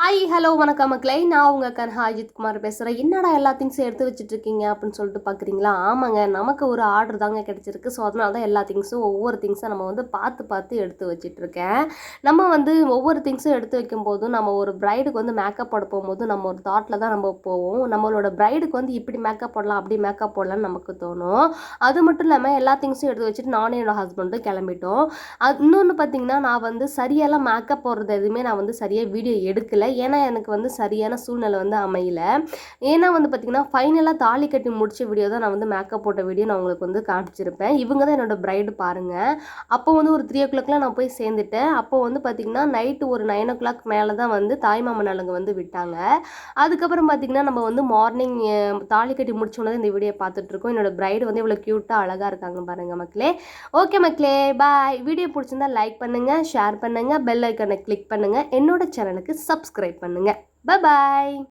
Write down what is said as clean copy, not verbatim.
Hi hello வணக்கம் மக்களே, நான் உங்கள் கன்ஹா அஜித் குமார் பேசுகிறேன். என்னடா எல்லா திங்ஸும் எடுத்து வச்சுட்ருக்கீங்க அப்படின்னு சொல்லிட்டு பார்க்குறீங்களா? ஆமாங்க, நமக்கு ஒரு ஆர்டர் தாங்க கிடச்சிருக்கு. ஸோ அதனால தான் எல்லா திங்ஸும் ஒவ்வொரு திங்ஸை நம்ம வந்து பார்த்து பார்த்து எடுத்து வச்சிட்ருக்கேன். நம்ம வந்து ஒவ்வொரு திங்ஸும் எடுத்து வைக்கும்போதும் நம்ம ஒரு ப்ரைடுக்கு வந்து மேக்கப் போட போகும்போது நம்ம ஒரு தாட்டில் தான் நம்ம போவோம். நம்மளோட ப்ரைடுக்கு வந்து இப்படி மேக்கப் போடலாம், அப்படி மேக்கப் போடலான்னு நமக்கு தோணும். அது மட்டும் இல்லாமல் எல்லா திங்ஸும் எடுத்து வச்சுட்டு நானும் என்னோட ஹஸ்பண்டும் கிளம்பிட்டோம். இன்னொன்று பார்த்தீங்கன்னா, நான் வந்து சரியாலாம் மேக்கப் போடுறது எதுவுமே நான் வந்து சரியாக வீடியோ எடுக்கலை. ஏன்னா எனக்கு வந்து சரியான சூழ்நிலை வந்து அமையல. ஏன்னா வந்து பார்த்தீங்கன்னா, ஃபைனலாக தாலி கட்டி முடிச்ச வீடியோ தான் நான் வந்து மேக்கப் போட்ட வீடியோ நான் உங்களுக்கு வந்து காமிச்சிருப்பேன். இவங்க தான் என்னோட பிரைடு பாருங்க. அப்போ வந்து ஒரு 3:00 நான் போய் சேர்ந்துட்டேன். அப்போ வந்து பார்த்தீங்கன்னா, நைட்டு ஒரு 9:00 மேல தான் வந்து தாய்மாமன் நலுங்கு வந்து விட்டாங்க. அதுக்கப்புறம் பார்த்தீங்கன்னா, நம்ம வந்து மார்னிங் தாலி கட்டி முடிச்சோனே இந்த வீடியோ பார்த்துட்ருக்கோம். என்னோட பிரைடு வந்து இவ்வளோ க்யூட்டா அழகா இருக்காங்க பாருங்க மக்களே. ஓகே மக்களே, பாய். வீடியோ பிடிச்சிருந்தா லைக் பண்ணுங்க, ஷேர் பண்ணுங்க, பெல் ஐக்கானை கிளிக் பண்ணுங்க. என்னோட சேனலுக்கு சப்ஸ்கிரைப் பண்ணுங்க. பாய்.